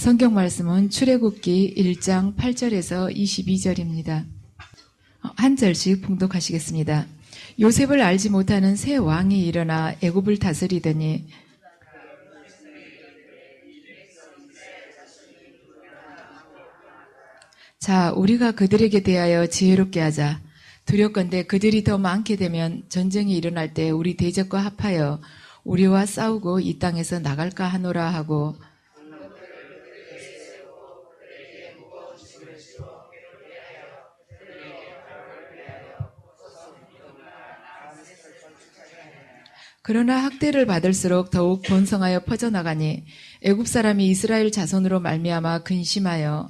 성경 말씀은 출애굽기 1장 8절에서 22절입니다. 한 절씩 봉독하시겠습니다. 요셉을 알지 못하는 새 왕이 일어나 애굽을 다스리더니 자, 우리가 그들에게 대하여 지혜롭게 하자. 두렵건대 그들이 더 많게 되면 전쟁이 일어날 때 우리 대적과 합하여 우리와 싸우고 이 땅에서 나갈까 하노라 하고 그러나 학대를 받을수록 더욱 번성하여 퍼져나가니 애굽 사람이 이스라엘 자손으로 말미암아 근심하여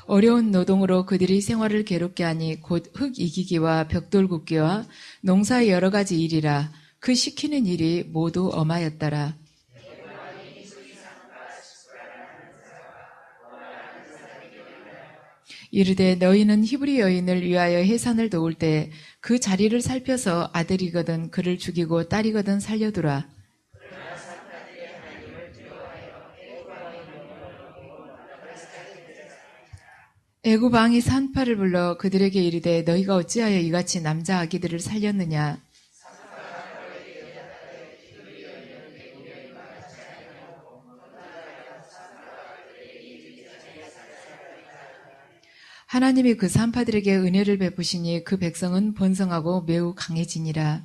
어려운 노동으로 그들이 생활을 괴롭게 하니 곧 흙 이기기와 벽돌 굽기와 농사의 여러 가지 일이라 그 시키는 일이 모두 엄하였더라. 이르되 너희는 히브리 여인을 위하여 해산을 도울 때 그 자리를 살펴서 아들이거든 그를 죽이고 딸이거든 살려두라. 애굽 왕이 산파를 불러 그들에게 이르되 너희가 어찌하여 이같이 남자 아기들을 살렸느냐. 하나님이 그 산파들에게 은혜를 베푸시니 그 백성은 번성하고 매우 강해지니라.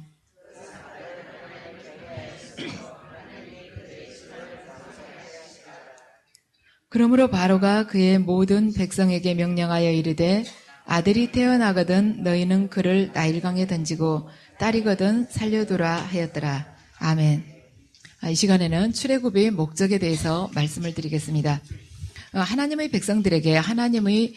그러므로 바로가 그의 모든 백성에게 명령하여 이르되 아들이 태어나거든 너희는 그를 나일강에 던지고 딸이거든 살려두라 하였더라. 아멘. 이 시간에는 출애굽의 목적에 대해서 말씀을 드리겠습니다. 하나님의 백성들에게 하나님의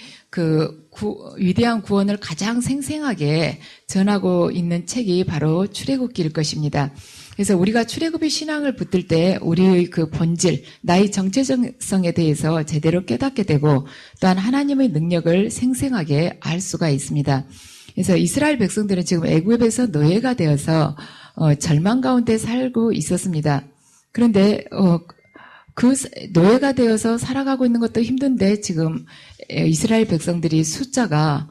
위대한 구원을 가장 생생하게 전하고 있는 책이 바로 출애굽기일 것입니다. 그래서 우리가 출애굽의 신앙을 붙들 때 우리의 그 본질, 나의 정체성에 대해서 제대로 깨닫게 되고 또한 하나님의 능력을 생생하게 알 수가 있습니다. 그래서 이스라엘 백성들은 지금 애굽에서 노예가 되어서 절망 가운데 살고 있었습니다. 그런데 그 노예가 되어서 살아가고 있는 것도 힘든데 지금 이스라엘 백성들이 숫자가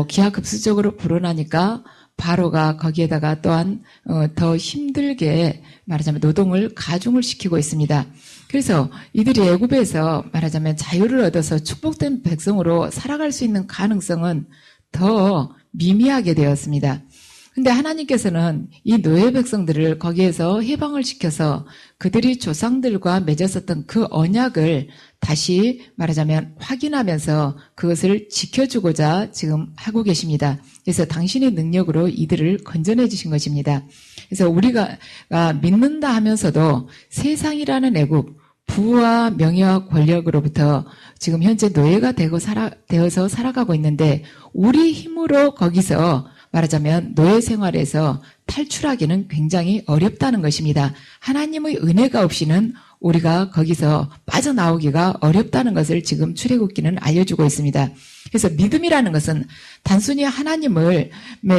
기하급수적으로 불어나니까 바로가 거기에다가 또한 더 힘들게 말하자면 노동을 가중을 시키고 있습니다. 그래서 이들이 애굽에서 말하자면 자유를 얻어서 축복된 백성으로 살아갈 수 있는 가능성은 더 미미하게 되었습니다. 근데 하나님께서는 이 노예 백성들을 거기에서 해방을 시켜서 그들이 조상들과 맺었었던 그 언약을 다시 말하자면 확인하면서 그것을 지켜주고자 지금 하고 계십니다. 그래서 당신의 능력으로 이들을 건져내 주신 것입니다. 그래서 우리가 믿는다 하면서도 세상이라는 애국, 부와 명예와 권력으로부터 지금 현재 노예가 되어서 살아가고 있는데 우리 힘으로 거기서 말하자면 노예 생활에서 탈출하기는 굉장히 어렵다는 것입니다. 하나님의 은혜가 없이는 우리가 거기서 빠져나오기가 어렵다는 것을 지금 출애굽기는 알려주고 있습니다. 그래서 믿음이라는 것은 단순히 하나님에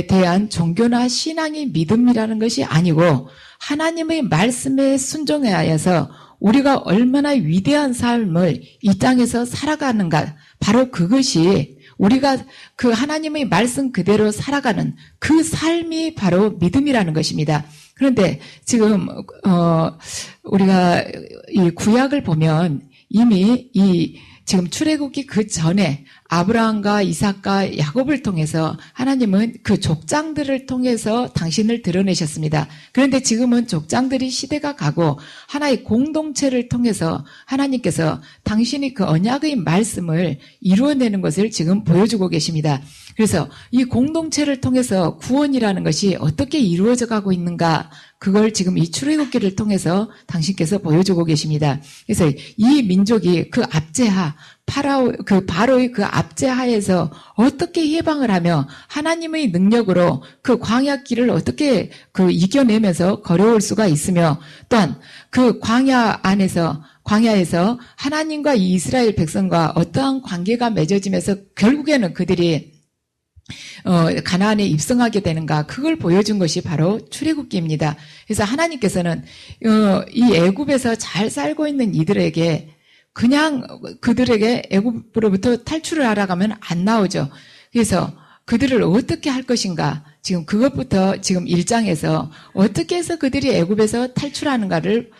대한 종교나 신앙의 믿음이라는 것이 아니고 하나님의 말씀에 순종하여서 우리가 얼마나 위대한 삶을 이 땅에서 살아가는가, 바로 그것이 우리가 그 하나님의 말씀 그대로 살아가는 그 삶이 바로 믿음이라는 것입니다. 그런데 지금 우리가 이 구약을 보면 이미 지금 출애굽기 그 전에 아브라함과 이삭과 야곱을 통해서 하나님은 그 족장들을 통해서 당신을 드러내셨습니다. 그런데 지금은 족장들이 시대가 가고 하나의 공동체를 통해서 하나님께서 당신이 그 언약의 말씀을 이루어내는 것을 지금 보여주고 계십니다. 그래서 이 공동체를 통해서 구원이라는 것이 어떻게 이루어져 가고 있는가, 그걸 지금 이 출애굽기를 통해서 당신께서 보여주고 계십니다. 그래서 이 민족이 그 압제하, 바로의 그 압제하에서 어떻게 해방을 하며 하나님의 능력으로 그 광야길을 어떻게 이겨내면서 걸어올 수가 있으며 또한 그 광야에서 하나님과 이 이스라엘 백성과 어떠한 관계가 맺어지면서 결국에는 그들이 가나안에 입성하게 되는가, 그걸 보여준 것이 바로 출애굽기입니다. 그래서 하나님께서는 이 애굽에서 잘 살고 있는 이들에게 그냥 그들에게 애굽으로부터 탈출을 하라고 하면 안 나오죠. 그래서 그들을 어떻게 할 것인가, 지금 그것부터 지금 1장에서 어떻게 해서 그들이 애굽에서 탈출하는가를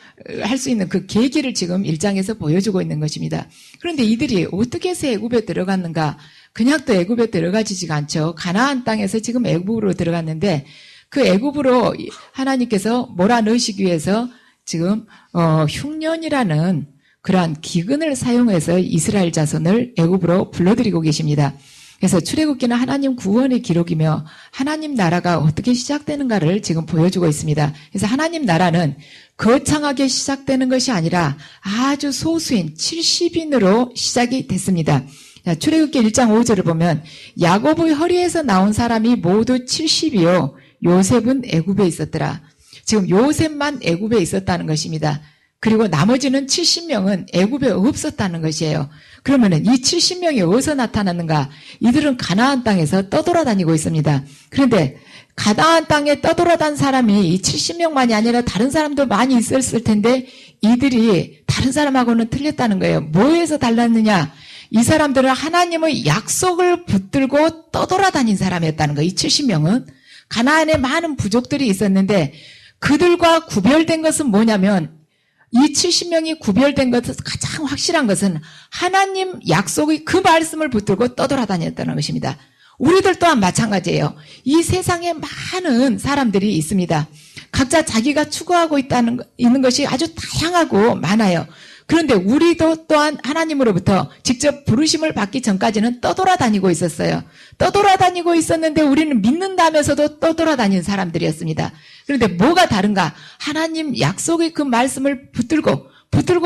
할 수 있는 그 계기를 지금 1장에서 보여주고 있는 것입니다. 그런데 이들이 어떻게 해서 애굽에 들어갔는가, 그냥 또 애굽에 들어가지지가 않죠. 가나안 땅에서 지금 애굽으로 들어갔는데 그 애굽으로 하나님께서 몰아넣으시기 위해서 지금 흉년이라는 그러한 기근을 사용해서 이스라엘 자손을 애굽으로 불러들이고 계십니다. 그래서 출애굽기는 하나님 구원의 기록이며 하나님 나라가 어떻게 시작되는가를 지금 보여주고 있습니다. 그래서 하나님 나라는 거창하게 시작되는 것이 아니라 아주 소수인 70인으로 시작이 됐습니다. 출애굽기 1장 5절을 보면 야곱의 허리에서 나온 사람이 모두 70이요 요셉은 애굽에 있었더라. 지금 요셉만 애굽에 있었다는 것입니다. 그리고 나머지는 70명은 애굽에 없었다는 것이에요. 그러면은 이 70명이 어디서 나타났는가? 이들은 가나안 땅에서 떠돌아다니고 있습니다. 그런데 가나안 땅에 떠돌아다닌 사람이 이 70명만이 아니라 다른 사람도 많이 있었을 텐데 이들이 다른 사람하고는 틀렸다는 거예요. 뭐에서 달랐느냐? 이 사람들은 하나님의 약속을 붙들고 떠돌아다닌 사람이었다는 거예요. 이 70명은 가나안에 많은 부족들이 있었는데 그들과 구별된 것은 뭐냐면 이 70명이 구별된 것은 가장 확실한 것은 하나님 약속의 그 말씀을 붙들고 떠돌아다녔다는 것입니다. 우리들 또한 마찬가지예요. 이 세상에 많은 사람들이 있습니다. 각자 자기가 추구하고 있는 것이 아주 다양하고 많아요. 그런데 우리도 또한 하나님으로부터 직접 부르심을 받기 전까지는 떠돌아다니고 있었어요. 떠돌아다니고 있었는데 우리는 믿는다면서도 떠돌아다니는 사람들이었습니다. 그런데 뭐가 다른가? 하나님 약속의 그 말씀을 붙들고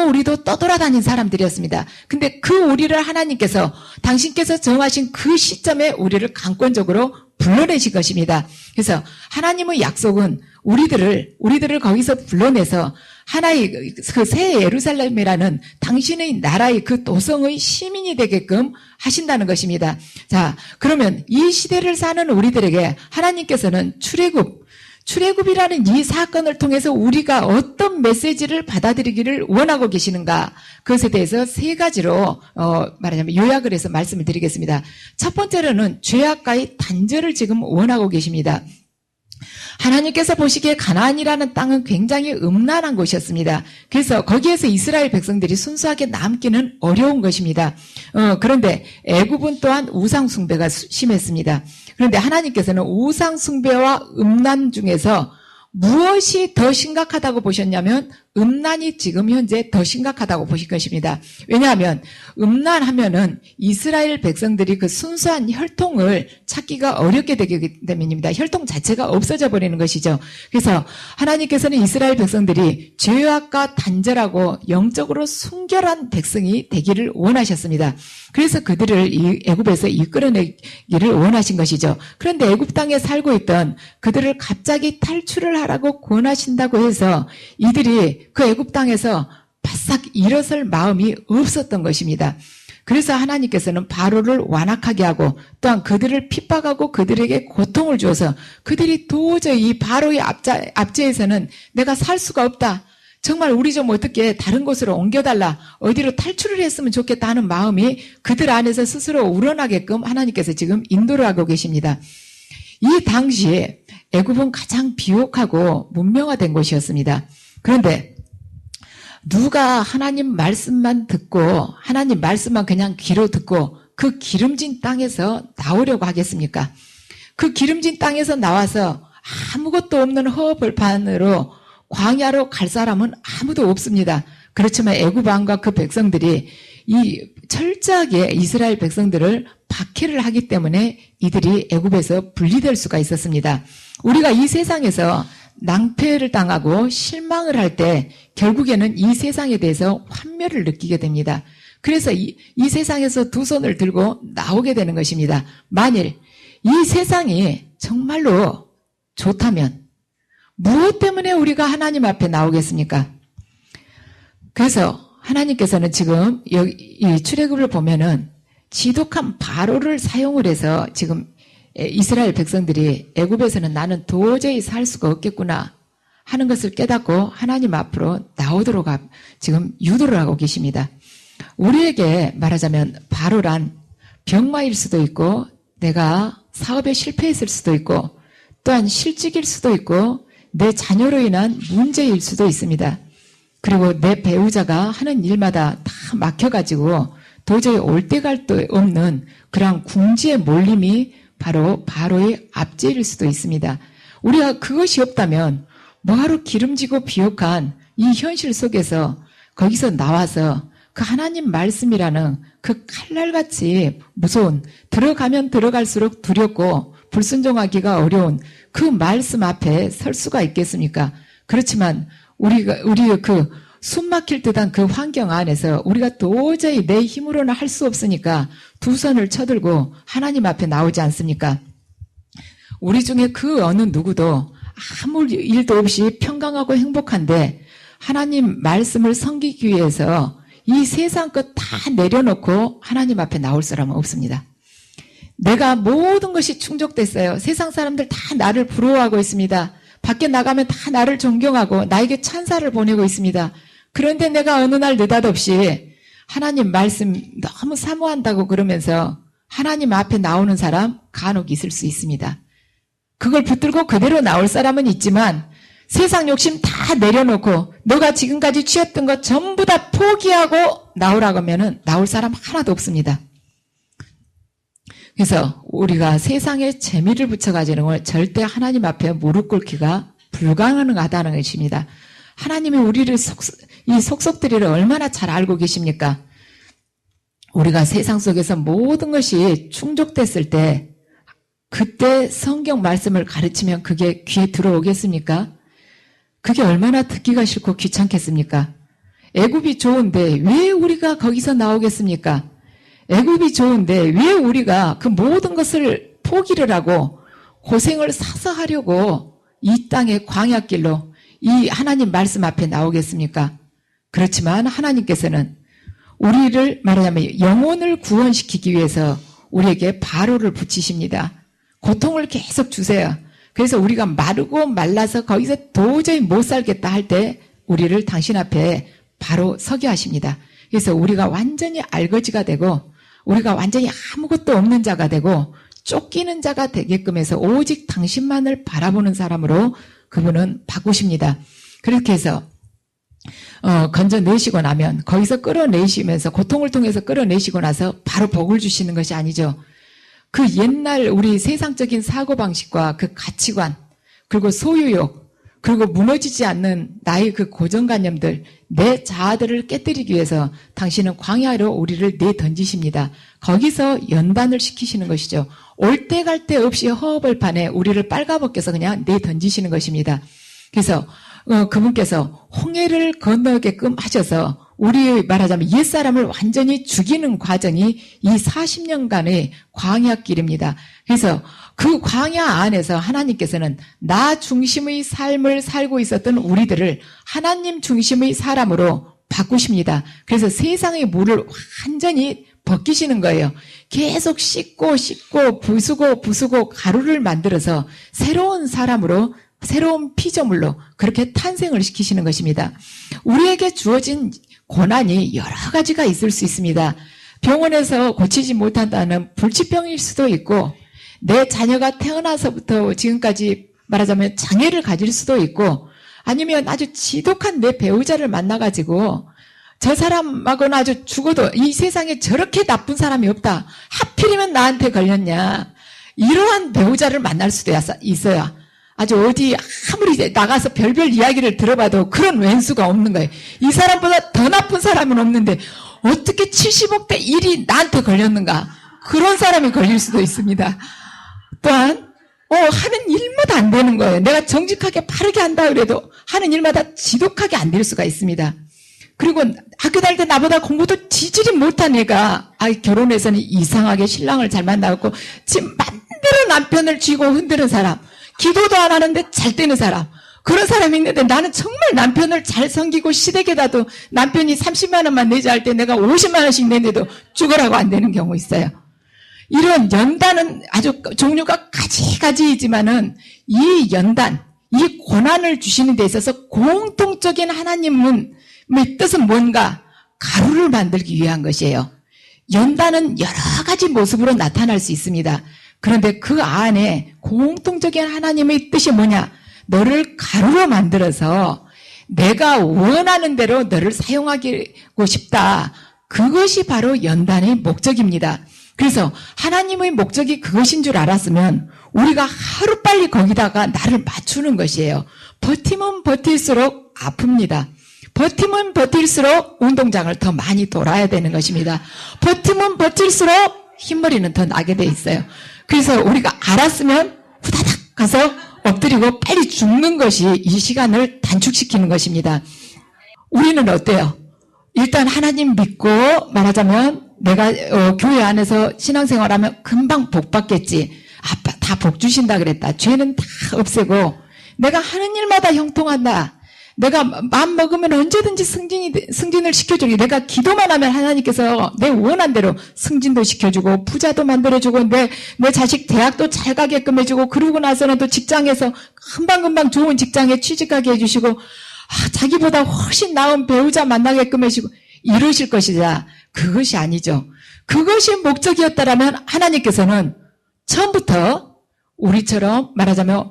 우리도 떠돌아다닌 사람들이었습니다. 근데 그 우리를 하나님께서 당신께서 정하신 그 시점에 우리를 강권적으로 불러내신 것입니다. 그래서 하나님의 약속은 우리들을 거기서 불러내서 하나의 그 새 예루살렘이라는 당신의 나라의 그 도성의 시민이 되게끔 하신다는 것입니다. 자, 그러면 이 시대를 사는 우리들에게 하나님께서는 출애굽이라는 이 사건을 통해서 우리가 어떤 메시지를 받아들이기를 원하고 계시는가, 그것에 대해서 세 가지로 말하자면 요약을 해서 말씀을 드리겠습니다. 첫 번째로는 죄악과의 단절을 지금 원하고 계십니다. 하나님께서 보시기에 가나안이라는 땅은 굉장히 음란한 곳이었습니다. 그래서 거기에서 이스라엘 백성들이 순수하게 남기는 어려운 것입니다. 그런데 애굽은 또한 우상 숭배가 심했습니다. 그런데 하나님께서는 우상 숭배와 음란 중에서 무엇이 더 심각하다고 보셨냐면 음란이 지금 현재 더 심각하다고 보실 것입니다. 왜냐하면 음란하면은 이스라엘 백성들이 그 순수한 혈통을 찾기가 어렵게 되기 때문입니다. 혈통 자체가 없어져 버리는 것이죠. 그래서 하나님께서는 이스라엘 백성들이 죄악과 단절하고 영적으로 순결한 백성이 되기를 원하셨습니다. 그래서 그들을 이 애굽에서 이끌어내기를 원하신 것이죠. 그런데 애굽 땅에 살고 있던 그들을 갑자기 탈출을 하라고 권하신다고 해서 이들이 그 애굽 땅에서 바싹 일어설 마음이 없었던 것입니다. 그래서 하나님께서는 바로를 완악하게 하고 또한 그들을 핍박하고 그들에게 고통을 주어서 그들이 도저히 이 바로의 압제에서는 내가 살 수가 없다. 정말 우리 좀 어떻게 다른 곳으로 옮겨달라, 어디로 탈출을 했으면 좋겠다 하는 마음이 그들 안에서 스스로 우러나게끔 하나님께서 지금 인도를 하고 계십니다. 이 당시에 애굽은 가장 비옥하고 문명화된 곳이었습니다. 그런데 누가 하나님 말씀만 듣고 하나님 말씀만 그냥 귀로 듣고 그 기름진 땅에서 나오려고 하겠습니까? 그 기름진 땅에서 나와서 아무것도 없는 허벌판으로 광야로 갈 사람은 아무도 없습니다. 그렇지만 애굽 왕과 그 백성들이 이 철저하게 이스라엘 백성들을 박해를 하기 때문에 이들이 애굽에서 분리될 수가 있었습니다. 우리가 이 세상에서 낭패를 당하고 실망을 할 때 결국에는 이 세상에 대해서 환멸을 느끼게 됩니다. 그래서 이 세상에서 두 손을 들고 나오게 되는 것입니다. 만일 이 세상이 정말로 좋다면 무엇 때문에 우리가 하나님 앞에 나오겠습니까? 그래서 하나님께서는 지금 이 출애굽을 보면은 지독한 바로를 사용을 해서 지금 이스라엘 백성들이 애굽에서는 나는 도저히 살 수가 없겠구나 하는 것을 깨닫고 하나님 앞으로 나오도록 지금 유도를 하고 계십니다. 우리에게 말하자면 바로란 병마일 수도 있고 내가 사업에 실패했을 수도 있고 또한 실직일 수도 있고 내 자녀로 인한 문제일 수도 있습니다. 그리고 내 배우자가 하는 일마다 다 막혀가지고 도저히 올 데 갈 데 없는 그러한 궁지의 몰림이 바로 바로의 압제일 수도 있습니다. 우리가 그것이 없다면 뭐하러 기름지고 비옥한 이 현실 속에서 거기서 나와서 그 하나님 말씀이라는 그 칼날같이 무서운 들어가면 들어갈수록 두렵고 불순종하기가 어려운 그 말씀 앞에 설 수가 있겠습니까? 그렇지만 우리의 그 숨막힐 듯한 그 환경 안에서 우리가 도저히 내 힘으로는 할 수 없으니까 두 손을 쳐들고 하나님 앞에 나오지 않습니까? 우리 중에 그 어느 누구도 아무 일도 없이 평강하고 행복한데 하나님 말씀을 섬기기 위해서 이 세상 것 다 내려놓고 하나님 앞에 나올 사람은 없습니다. 내가 모든 것이 충족됐어요. 세상 사람들 다 나를 부러워하고 있습니다. 밖에 나가면 다 나를 존경하고 나에게 찬사를 보내고 있습니다. 그런데 내가 어느 날 느닷없이 하나님 말씀 너무 사모한다고 그러면서 하나님 앞에 나오는 사람 간혹 있을 수 있습니다. 그걸 붙들고 그대로 나올 사람은 있지만 세상 욕심 다 내려놓고 너가 지금까지 취했던 것 전부 다 포기하고 나오라고 하면은 나올 사람 하나도 없습니다. 그래서 우리가 세상에 재미를 붙여가지는 걸 절대 하나님 앞에 무릎 꿇기가 불가능하다는 것입니다. 하나님이 우리를 이 속속들이를 얼마나 잘 알고 계십니까? 우리가 세상 속에서 모든 것이 충족됐을 때 그때 성경 말씀을 가르치면 그게 귀에 들어오겠습니까? 그게 얼마나 듣기가 싫고 귀찮겠습니까? 애굽이 좋은데 왜 우리가 거기서 나오겠습니까? 애굽이 좋은데 왜 우리가 그 모든 것을 포기를 하고 고생을 사서 하려고 이 땅의 광야길로 이 하나님 말씀 앞에 나오겠습니까? 그렇지만 하나님께서는 우리를 말하자면 영혼을 구원시키기 위해서 우리에게 바로를 붙이십니다. 고통을 계속 주세요. 그래서 우리가 마르고 말라서 거기서 도저히 못 살겠다 할 때 우리를 당신 앞에 바로 서게 하십니다. 그래서 우리가 완전히 알거지가 되고 우리가 완전히 아무것도 없는 자가 되고 쫓기는 자가 되게끔 해서 오직 당신만을 바라보는 사람으로 그분은 바꾸십니다. 그렇게 해서 건져내시고 나면 거기서 끌어내시면서 고통을 통해서 끌어내시고 나서 바로 복을 주시는 것이 아니죠. 그 옛날 우리 세상적인 사고방식과 그 가치관 그리고 소유욕 그리고 무너지지 않는 나의 그 고정관념들 내 자아들을 깨뜨리기 위해서 당신은 광야로 우리를 내던지십니다. 거기서 연단을 시키시는 것이죠. 올 때 갈 데 없이 허허벌판에 우리를 빨가벗겨서 그냥 내던지시는 것입니다. 그래서 그분께서 홍해를 건너게끔 하셔서 우리 말하자면 옛사람을 완전히 죽이는 과정이 이 40년간의 광야길입니다. 그래서 그 광야 안에서 하나님께서는 나 중심의 삶을 살고 있었던 우리들을 하나님 중심의 사람으로 바꾸십니다. 그래서 세상의 물을 완전히 벗기시는 거예요. 계속 씻고 부수고 가루를 만들어서 새로운 사람으로 새로운 피조물로 그렇게 탄생을 시키시는 것입니다. 우리에게 주어진 고난이 여러 가지가 있을 수 있습니다. 병원에서 고치지 못한다는 불치병일 수도 있고 내 자녀가 태어나서부터 지금까지 말하자면 장애를 가질 수도 있고 아니면 아주 지독한 내 배우자를 만나가지고 저 사람하고는 아주 죽어도 이 세상에 저렇게 나쁜 사람이 없다. 하필이면 나한테 걸렸냐. 이러한 배우자를 만날 수도 있어요. 아주 어디 아무리 나가서 별별 이야기를 들어봐도 그런 왼수가 없는 거예요. 이 사람보다 더 나쁜 사람은 없는데 어떻게 70억 대 1이 나한테 걸렸는가. 그런 사람이 걸릴 수도 있습니다. 또한 하는 일마다 안 되는 거예요. 내가 정직하게 바르게 한다 그래도 하는 일마다 지독하게 안 될 수가 있습니다. 그리고 학교 다닐 때 나보다 공부도 지질이 못한 애가 결혼해서는 이상하게 신랑을 잘 만나고 지금 맘대로 남편을 쥐고 흔드는 사람, 기도도 안 하는데 잘 되는 사람, 그런 사람이 있는데 나는 정말 남편을 잘 섬기고 시댁에다도 남편이 30만 원만 내자 할 때 내가 50만 원씩 내는데도 죽으라고 안 되는 경우 있어요. 이런 연단은 아주 종류가 가지가지이지만은 이 연단, 이 고난을 주시는 데 있어서 공통적인 하나님의 뜻은 뭔가? 가루를 만들기 위한 것이에요. 연단은 여러 가지 모습으로 나타날 수 있습니다. 그런데 그 안에 공통적인 하나님의 뜻이 뭐냐? 너를 가루로 만들어서 내가 원하는 대로 너를 사용하고 싶다. 그것이 바로 연단의 목적입니다. 그래서 하나님의 목적이 그것인 줄 알았으면 우리가 하루빨리 거기다가 나를 맞추는 것이에요. 버티면 버틸수록 아픕니다. 버티면 버틸수록 운동장을 더 많이 돌아야 되는 것입니다. 버티면 버틸수록 흰머리는 더 나게 돼 있어요. 그래서 우리가 알았으면 후다닥 가서 엎드리고 빨리 죽는 것이 이 시간을 단축시키는 것입니다. 우리는 어때요? 일단 하나님 믿고 말하자면 내가 교회 안에서 신앙생활하면 금방 복 받겠지. 아빠 다 복 주신다 그랬다. 죄는 다 없애고 내가 하는 일마다 형통한다. 내가 마음 먹으면 언제든지 승진을 시켜주고 내가 기도만 하면 하나님께서 내 원한 대로 승진도 시켜주고 부자도 만들어주고 내 자식 대학도 잘 가게끔 해주고 그러고 나서는 또 직장에서 금방금방 좋은 직장에 취직하게 해주시고 자기보다 훨씬 나은 배우자 만나게끔 해주고 이러실 것이다. 그것이 아니죠. 그것이 목적이었다라면 하나님께서는 처음부터 우리처럼 말하자면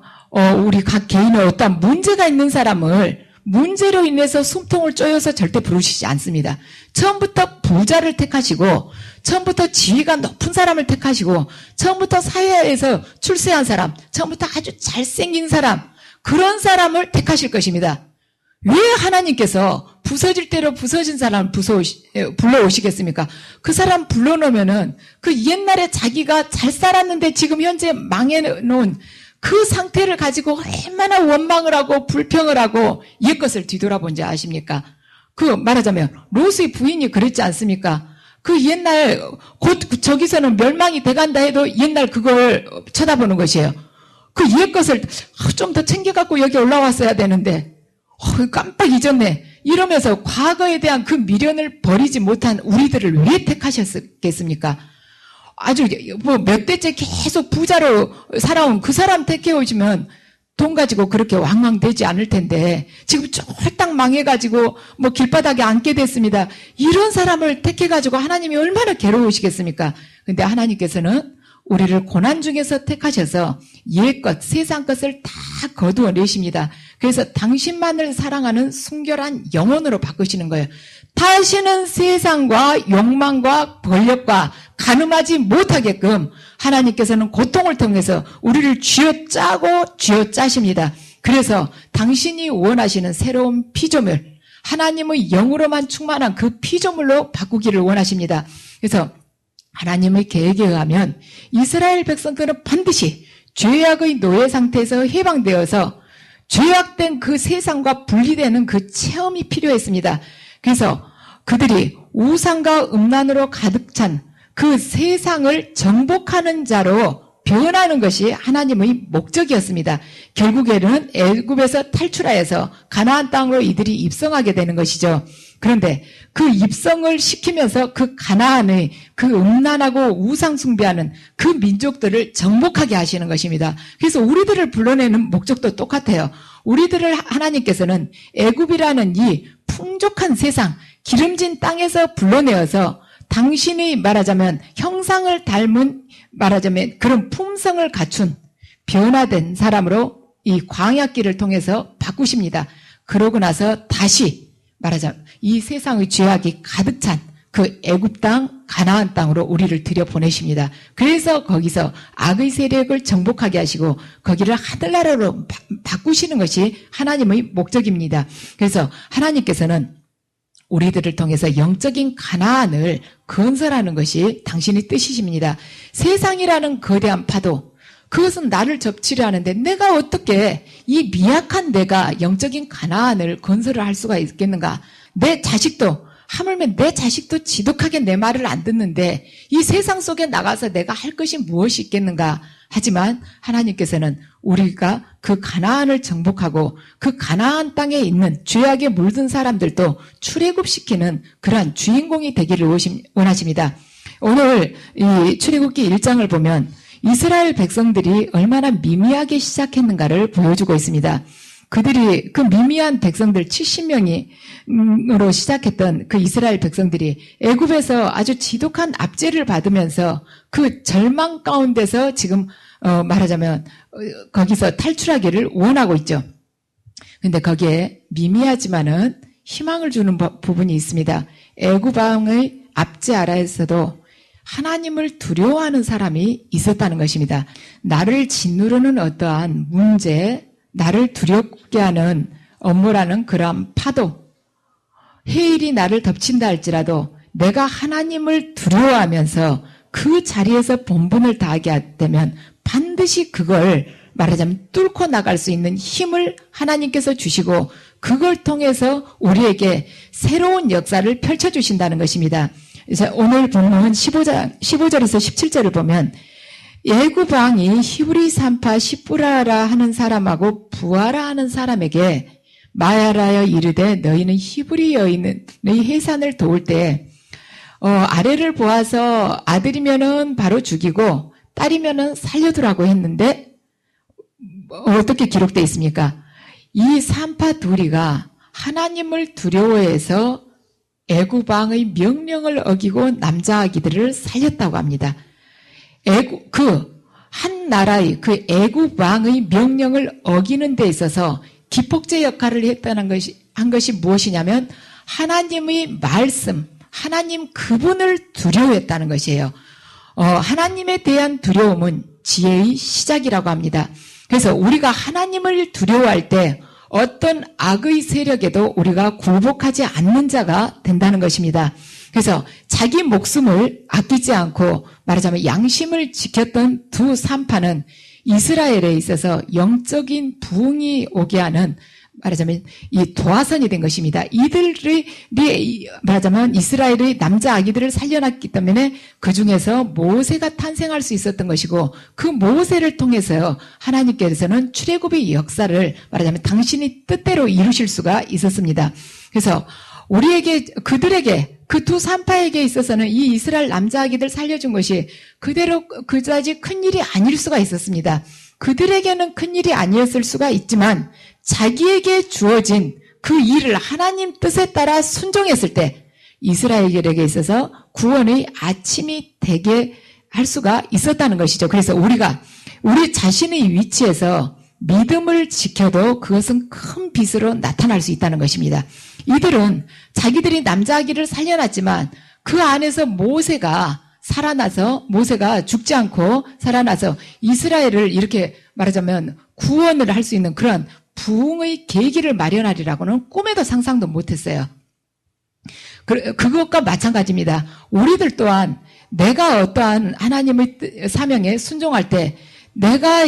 우리 각 개인의 어떠한 문제가 있는 사람을 문제로 인해서 숨통을 쪼여서 절대 부르시지 않습니다. 처음부터 부자를 택하시고 처음부터 지위가 높은 사람을 택하시고 처음부터 사회에서 출세한 사람, 처음부터 아주 잘생긴 사람, 그런 사람을 택하실 것입니다. 왜 하나님께서 부서질 대로 부서진 사람을 불러오시겠습니까? 그 사람 불러놓으면은 그 옛날에 자기가 잘 살았는데 지금 현재 망해놓은 그 상태를 가지고 얼마나 원망을 하고 불평을 하고 옛것을 뒤돌아본지 아십니까? 말하자면 롯의 부인이 그랬지 않습니까? 그 옛날 곧 저기서는 멸망이 돼간다 해도 옛날 그걸 쳐다보는 것이에요. 그 옛것을 좀 더 챙겨갖고 여기 올라왔어야 되는데 깜빡 잊었네. 이러면서 과거에 대한 그 미련을 버리지 못한 우리들을 왜 택하셨겠습니까? 아주 몇 대째 계속 부자로 살아온 그 사람 택해오시면 돈 가지고 그렇게 왕왕되지 않을 텐데 지금 쫄딱 망해가지고 길바닥에 앉게 됐습니다. 이런 사람을 택해가지고 하나님이 얼마나 괴로우시겠습니까? 근데 하나님께서는 우리를 고난 중에서 택하셔서 옛것, 세상 것을 다 거두어내십니다. 그래서 당신만을 사랑하는 순결한 영혼으로 바꾸시는 거예요. 다시는 세상과 욕망과 권력과 가늠하지 못하게끔 하나님께서는 고통을 통해서 우리를 쥐어짜고 쥐어짜십니다. 그래서 당신이 원하시는 새로운 피조물, 하나님의 영으로만 충만한 그 피조물로 바꾸기를 원하십니다. 그래서 하나님의 계획에 의하면 이스라엘 백성들은 반드시 죄악의 노예 상태에서 해방되어서 죄악된 그 세상과 분리되는 그 체험이 필요했습니다. 그래서 그들이 우상과 음란으로 가득 찬 그 세상을 정복하는 자로 변하는 것이 하나님의 목적이었습니다. 결국에는 애굽에서 탈출하여서 가나안 땅으로 이들이 입성하게 되는 것이죠. 그런데 그 입성을 시키면서 그 가나안의 그 음란하고 우상 숭배하는 그 민족들을 정복하게 하시는 것입니다. 그래서 우리들을 불러내는 목적도 똑같아요. 우리들을 하나님께서는 애굽이라는 이 풍족한 세상, 기름진 땅에서 불러내어서 당신이 말하자면 형상을 닮은 말하자면 그런 품성을 갖춘 변화된 사람으로 이 광야길을 통해서 바꾸십니다. 그러고 나서 다시 말하자면 이 세상의 죄악이 가득 찬 그 애굽 땅, 가나안 땅으로 우리를 들여보내십니다. 그래서 거기서 악의 세력을 정복하게 하시고 거기를 하늘나라로 바꾸시는 것이 하나님의 목적입니다. 그래서 하나님께서는 우리들을 통해서 영적인 가나안을 건설하는 것이 당신의 뜻이십니다. 세상이라는 거대한 파도, 그것은 나를 접치려 하는데 내가 어떻게 이 미약한 내가 영적인 가나안을 건설을 할 수가 있겠는가? 내 자식도 하물며 내 자식도 지독하게 내 말을 안 듣는데 이 세상 속에 나가서 내가 할 것이 무엇이 있겠는가? 하지만 하나님께서는 우리가 그 가나안을 정복하고 그 가나안 땅에 있는 죄악에 물든 사람들도 출애굽시키는 그러한 주인공이 되기를 원하십니다. 오늘 이 출애굽기 1장을 보면 이스라엘 백성들이 얼마나 미미하게 시작했는가를 보여주고 있습니다. 그들이 그 미미한 백성들 70명으로 시작했던 그 이스라엘 백성들이 애굽에서 아주 지독한 압제를 받으면서 그 절망 가운데서 지금 말하자면 거기서 탈출하기를 원하고 있죠. 근데 거기에 미미하지만은 희망을 주는 부분이 있습니다. 애굽 왕의 압제 아래에서도 하나님을 두려워하는 사람이 있었다는 것입니다. 나를 짓누르는 어떠한 문제, 나를 두렵게 하는 업무라는 그러한 파도, 해일이 나를 덮친다 할지라도 내가 하나님을 두려워하면서 그 자리에서 본분을 다하게 되면 반드시 그걸 말하자면 뚫고 나갈 수 있는 힘을 하나님께서 주시고 그걸 통해서 우리에게 새로운 역사를 펼쳐주신다는 것입니다. 오늘 본문 15절에서 17절을 보면 애굽 왕이 히브리 산파 시브라라 하는 사람하고 부하라 하는 사람에게 말하여 이르되 너희는 히브리 여인의 해산을 도울 때 아래를 보아서 아들이면은 바로 죽이고 딸이면은 살려두라고 했는데 어떻게 기록되어 있습니까? 이 산파 둘이가 하나님을 두려워해서 애굽 왕의 명령을 어기고 남자 아기들을 살렸다고 합니다. 한 나라의 그 애굽 왕의 명령을 어기는 데 있어서 기폭제 역할을 한 것이 무엇이냐면 하나님의 말씀, 하나님 그분을 두려워했다는 것이에요. 하나님에 대한 두려움은 지혜의 시작이라고 합니다. 그래서 우리가 하나님을 두려워할 때 어떤 악의 세력에도 우리가 굴복하지 않는 자가 된다는 것입니다. 그래서 자기 목숨을 아끼지 않고 말하자면 양심을 지켰던 두 산파는 이스라엘에 있어서 영적인 부흥이 오게 하는 말하자면 이 도화선이 된 것입니다. 이들이 말하자면 이스라엘의 남자 아기들을 살려놨기 때문에 그 중에서 모세가 탄생할 수 있었던 것이고 그 모세를 통해서 하나님께서는 출애굽의 역사를 말하자면 당신이 뜻대로 이루실 수가 있었습니다. 그래서 그들에게 그 두 산파에게 있어서는 이 이스라엘 남자 아기들 살려준 것이 그다지 큰 일이 아닐 수가 있었습니다. 그들에게는 큰 일이 아니었을 수가 있지만 자기에게 주어진 그 일을 하나님 뜻에 따라 순종했을 때 이스라엘에게 있어서 구원의 아침이 되게 할 수가 있었다는 것이죠. 그래서 우리가 우리 자신의 위치에서 믿음을 지켜도 그것은 큰 빛으로 나타날 수 있다는 것입니다. 이들은 자기들이 남자아기를 살려놨지만 그 안에서 모세가 죽지 않고 살아나서 이스라엘을 이렇게 말하자면 구원을 할 수 있는 그런 부흥의 계기를 마련하리라고는 꿈에도 상상도 못했어요. 그것과 마찬가지입니다. 우리들 또한 내가 어떠한 하나님의 사명에 순종할 때 내가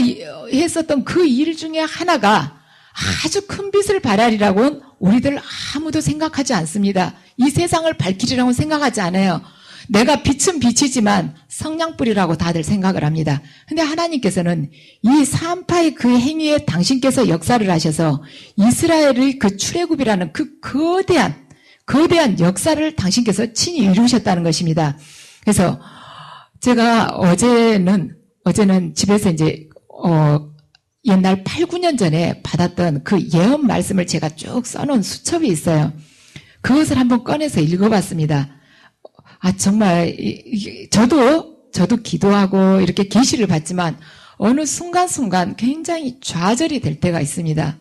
했었던 그 일 중에 하나가 아주 큰 빛을 발하리라고는 우리들 아무도 생각하지 않습니다. 이 세상을 밝히리라고는 생각하지 않아요. 내가 빛은 빛이지만 성냥불이라고 다들 생각을 합니다. 근데 하나님께서는 이 산파의 그 행위에 당신께서 역사를 하셔서 이스라엘의 그 출애굽이라는 그 거대한 역사를 당신께서 친히 이루셨다는 것입니다. 그래서 제가 어제는 집에서 이제 옛날 8, 9년 전에 받았던 그 예언 말씀을 제가 쭉 써놓은 수첩이 있어요. 그것을 한번 꺼내서 읽어봤습니다. 정말 저도 기도하고 이렇게 계시를 받지만 어느 순간순간 굉장히 좌절이 될 때가 있습니다.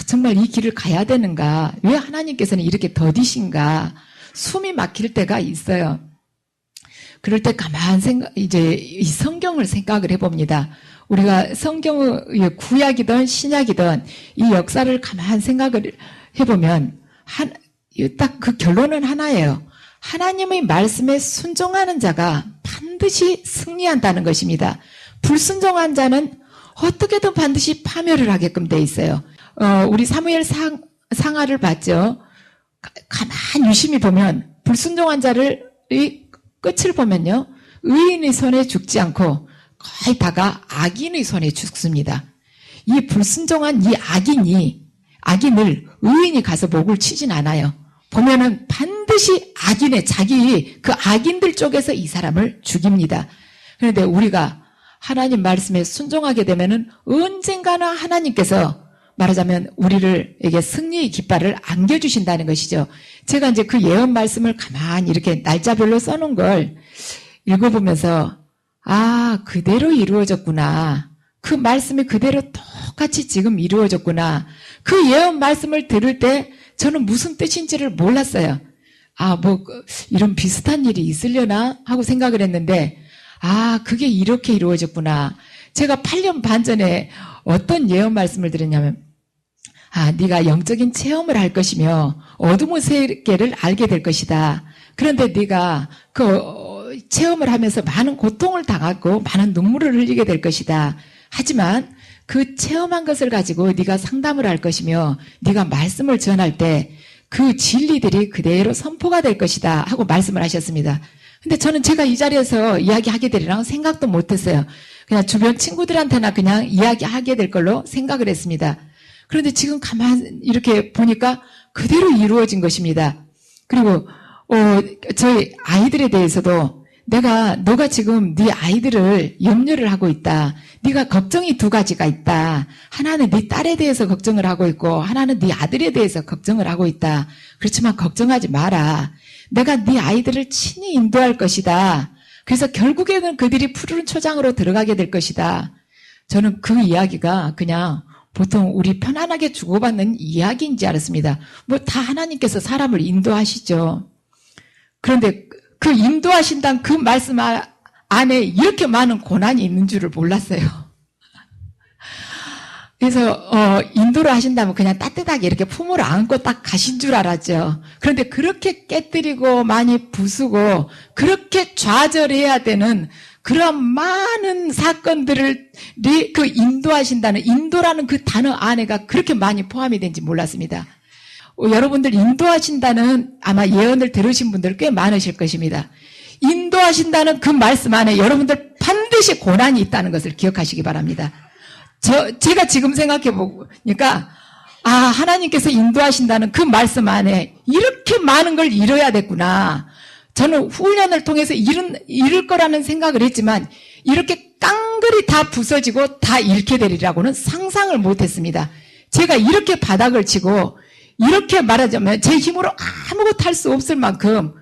정말 이 길을 가야 되는가? 왜 하나님께서는 이렇게 더디신가? 숨이 막힐 때가 있어요. 그럴 때 가만 이제 이 성경을 생각을 해봅니다. 우리가 성경의 구약이든 신약이든 이 역사를 가만 생각을 해보면 딱 그 결론은 하나예요. 하나님의 말씀에 순종하는 자가 반드시 승리한다는 것입니다. 불순종한 자는 어떻게든 반드시 파멸을 하게끔 돼 있어요. 우리 사무엘 상하를 봤죠. 가만 유심히 보면 불순종한 자를 끝을 보면요. 의인의 손에 죽지 않고 거의 다가 악인의 손에 죽습니다. 이 불순종한 이 악인을 의인이 가서 목을 치진 않아요. 보면은 반드시 악인의 자기 그 악인들 쪽에서 이 사람을 죽입니다. 그런데 우리가 하나님 말씀에 순종하게 되면은 언젠가는 하나님께서 말하자면 우리에게 승리의 깃발을 안겨주신다는 것이죠. 제가 이제 그 예언 말씀을 가만히 이렇게 날짜별로 써놓은 걸 읽어보면서 그대로 이루어졌구나. 그 말씀이 그대로 똑같이 지금 이루어졌구나. 그 예언 말씀을 들을 때 저는 무슨 뜻인지를 몰랐어요. 이런 비슷한 일이 있으려나 하고 생각을 했는데 그게 이렇게 이루어졌구나. 제가 8년 반 전에 어떤 예언 말씀을 드렸냐면 네가 영적인 체험을 할 것이며 어둠의 세계를 알게 될 것이다. 그런데 네가 그 체험을 하면서 많은 고통을 당하고 많은 눈물을 흘리게 될 것이다. 하지만 그 체험한 것을 가지고 네가 상담을 할 것이며 네가 말씀을 전할 때 그 진리들이 그대로 선포가 될 것이다 하고 말씀을 하셨습니다. 근데 저는 제가 이 자리에서 이야기하게 되리라고 생각도 못했어요. 그냥 주변 친구들한테나 그냥 이야기하게 될 걸로 생각을 했습니다. 그런데 지금 가만히 이렇게 보니까 그대로 이루어진 것입니다. 그리고 저희 아이들에 대해서도 너가 지금 네 아이들을 염려를 하고 있다. 네가 걱정이 두 가지가 있다. 하나는 네 딸에 대해서 걱정을 하고 있고 하나는 네 아들에 대해서 걱정을 하고 있다. 그렇지만 걱정하지 마라. 내가 네 아이들을 친히 인도할 것이다. 그래서 결국에는 그들이 푸른 초장으로 들어가게 될 것이다. 저는 그 이야기가 그냥 보통 우리 편안하게 주고받는 이야기인 줄 알았습니다. 다 하나님께서 사람을 인도하시죠. 그런데 그 인도하신다는 그 말씀 안에 이렇게 많은 고난이 있는 줄을 몰랐어요. 그래서 인도를 하신다면 그냥 따뜻하게 이렇게 품으로 안고 딱 가신 줄 알았죠. 그런데 그렇게 깨뜨리고 많이 부수고 그렇게 좌절해야 되는 그런 많은 사건들을 그 인도하신다는 인도라는 그 단어 안에가 그렇게 많이 포함이 된지 몰랐습니다. 여러분들 인도하신다는 아마 예언을 들으신 분들 꽤 많으실 것입니다. 인도하신다는 그 말씀 안에 여러분들 반드시 고난이 있다는 것을 기억하시기 바랍니다. 제가 지금 생각해 보니까 하나님께서 인도하신다는 그 말씀 안에 이렇게 많은 걸 이뤄야 됐구나. 저는 훈련을 통해서 이룰 거라는 생각을 했지만 이렇게 깡그리 다 부서지고 다 잃게 되리라고는 상상을 못했습니다. 제가 이렇게 바닥을 치고 이렇게 말하자면 제 힘으로 아무것도 할 수 없을 만큼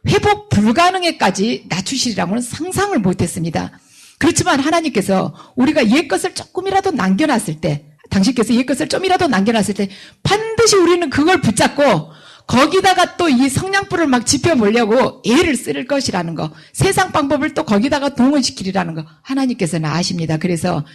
회복 불가능에까지 낮추시리라고는 상상을 못했습니다. 그렇지만 하나님께서 우리가 옛것을 조금이라도 남겨놨을 때 당신께서 옛것을 좀이라도 남겨놨을 때 반드시 우리는 그걸 붙잡고 거기다가 또 이 성냥불을 막 지펴보려고 애를 쓸 것이라는 거, 세상 방법을 또 거기다가 동원시키리라는 거 하나님께서는 아십니다. 그래서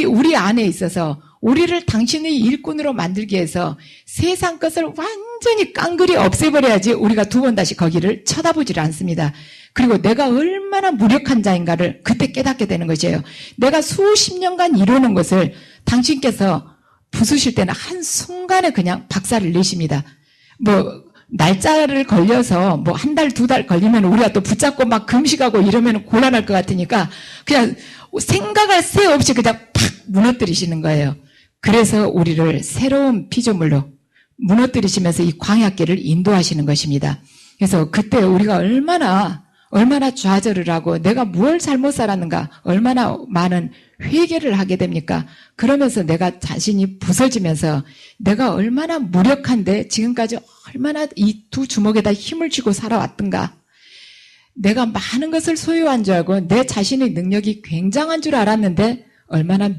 우리 안에 있어서 우리를 당신의 일꾼으로 만들기 위해서 세상 것을 완전히 깡그리 없애버려야지 우리가 두 번 다시 거기를 쳐다보질 않습니다. 그리고 내가 얼마나 무력한 자인가를 그때 깨닫게 되는 것이에요. 내가 수십 년간 이루는 것을 당신께서 부수실 때는 한순간에 그냥 박살을 내십니다. 날짜를 걸려서 한 달, 두 달 걸리면 우리가 또 붙잡고 막 금식하고 이러면 곤란할 것 같으니까 그냥 생각할 새 없이 그냥 팍 무너뜨리시는 거예요. 그래서 우리를 새로운 피조물로 무너뜨리시면서 이 광야길을 인도하시는 것입니다. 그래서 그때 우리가 얼마나 좌절을 하고 내가 뭘 잘못 살았는가 얼마나 많은 회개를 하게 됩니까? 그러면서 내가 자신이 부서지면서 내가 얼마나 무력한데 지금까지 얼마나 이 두 주먹에다 힘을 쥐고 살아왔던가. 내가 많은 것을 소유한 줄 알고 내 자신의 능력이 굉장한 줄 알았는데 얼마나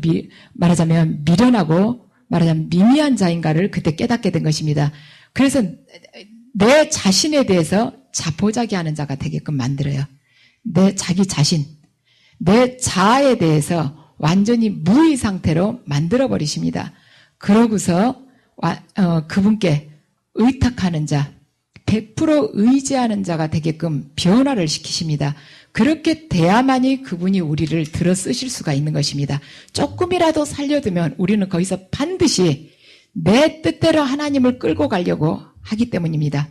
말하자면 미련하고 말하자면 미미한 자인가를 그때 깨닫게 된 것입니다. 그래서 내 자신에 대해서 자포자기하는 자가 되게끔 만들어요. 내 자기 자신, 내 자아에 대해서 완전히 무의 상태로 만들어버리십니다. 그러고서 그분께 의탁하는 자, 100% 의지하는 자가 되게끔 변화를 시키십니다. 그렇게 돼야만이 그분이 우리를 들어 쓰실 수가 있는 것입니다. 조금이라도 살려두면 우리는 거기서 반드시 내 뜻대로 하나님을 끌고 가려고 하기 때문입니다.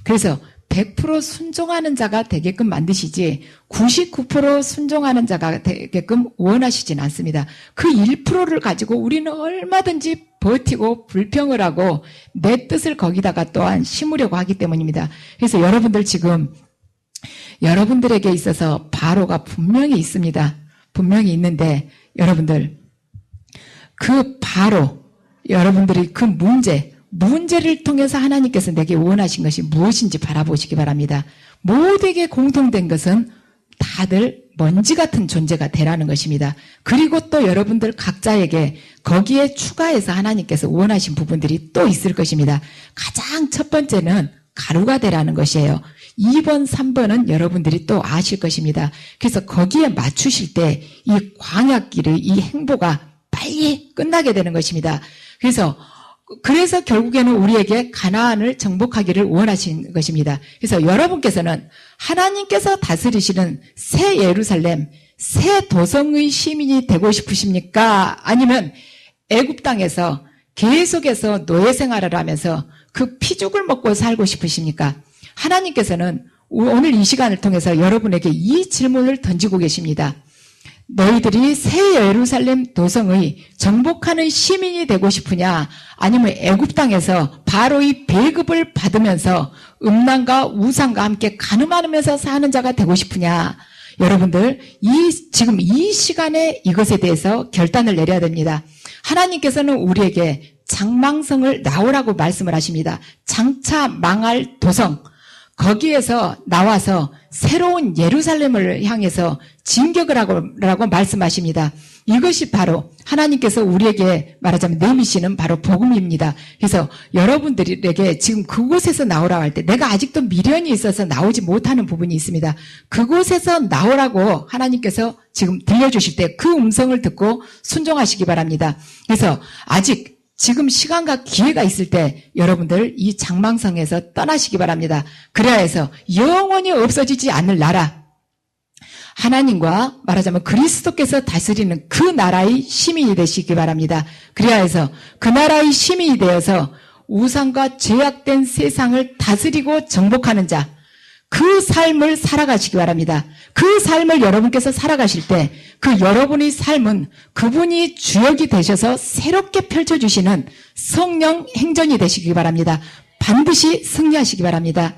그래서 100% 순종하는 자가 되게끔 만드시지 99% 순종하는 자가 되게끔 원하시진 않습니다. 그 1%를 가지고 우리는 얼마든지 버티고 불평을 하고 내 뜻을 거기다가 또한 심으려고 하기 때문입니다. 그래서 여러분들 지금 여러분들에게 있어서 바로가 분명히 있습니다. 분명히 있는데 여러분들 그 바로 여러분들이 그 문제를 통해서 하나님께서 내게 원하신 것이 무엇인지 바라보시기 바랍니다. 모두에게 공통된 것은 다들 먼지 같은 존재가 되라는 것입니다. 그리고 또 여러분들 각자에게 거기에 추가해서 하나님께서 원하신 부분들이 또 있을 것입니다. 가장 첫 번째는 가루가 되라는 것이에요. 2번, 3번은 여러분들이 또 아실 것입니다. 그래서 거기에 맞추실 때 이 광야길의 이 행보가 빨리 끝나게 되는 것입니다. 그래서 결국에는 우리에게 가나안을 정복하기를 원하신 것입니다. 그래서 여러분께서는 하나님께서 다스리시는 새 예루살렘, 새 도성의 시민이 되고 싶으십니까? 아니면 애굽 땅에서 계속해서 노예 생활을 하면서 그 피죽을 먹고 살고 싶으십니까? 하나님께서는 오늘 이 시간을 통해서 여러분에게 이 질문을 던지고 계십니다. 너희들이 새 예루살렘 도성의 정복하는 시민이 되고 싶으냐? 아니면 애굽 땅에서 바로의 배급을 받으면서 음란과 우상과 함께 가늠하면서 사는 자가 되고 싶으냐? 여러분들 지금 이 시간에 이것에 대해서 결단을 내려야 됩니다. 하나님께서는 우리에게 장망성을 나오라고 말씀을 하십니다. 장차 망할 도성, 거기에서 나와서 새로운 예루살렘을 향해서 진격을 하라고 말씀하십니다. 이것이 바로 하나님께서 우리에게 말하자면 내미시는 바로 복음입니다. 그래서 여러분들에게 지금 그곳에서 나오라고 할 때 내가 아직도 미련이 있어서 나오지 못하는 부분이 있습니다. 그곳에서 나오라고 하나님께서 지금 들려주실 때 그 음성을 듣고 순종하시기 바랍니다. 그래서 아직 지금 시간과 기회가 있을 때 여러분들 이 장망성에서 떠나시기 바랍니다. 그래야 해서 영원히 없어지지 않을 나라, 하나님과 말하자면 그리스도께서 다스리는 그 나라의 시민이 되시기 바랍니다. 그래야 해서 그 나라의 시민이 되어서 우상과 죄악된 세상을 다스리고 정복하는 자, 그 삶을 살아가시기 바랍니다. 그 삶을 여러분께서 살아가실 때 그 여러분의 삶은 그분이 주역이 되셔서 새롭게 펼쳐주시는 성령 행전이 되시기 바랍니다. 반드시 승리하시기 바랍니다.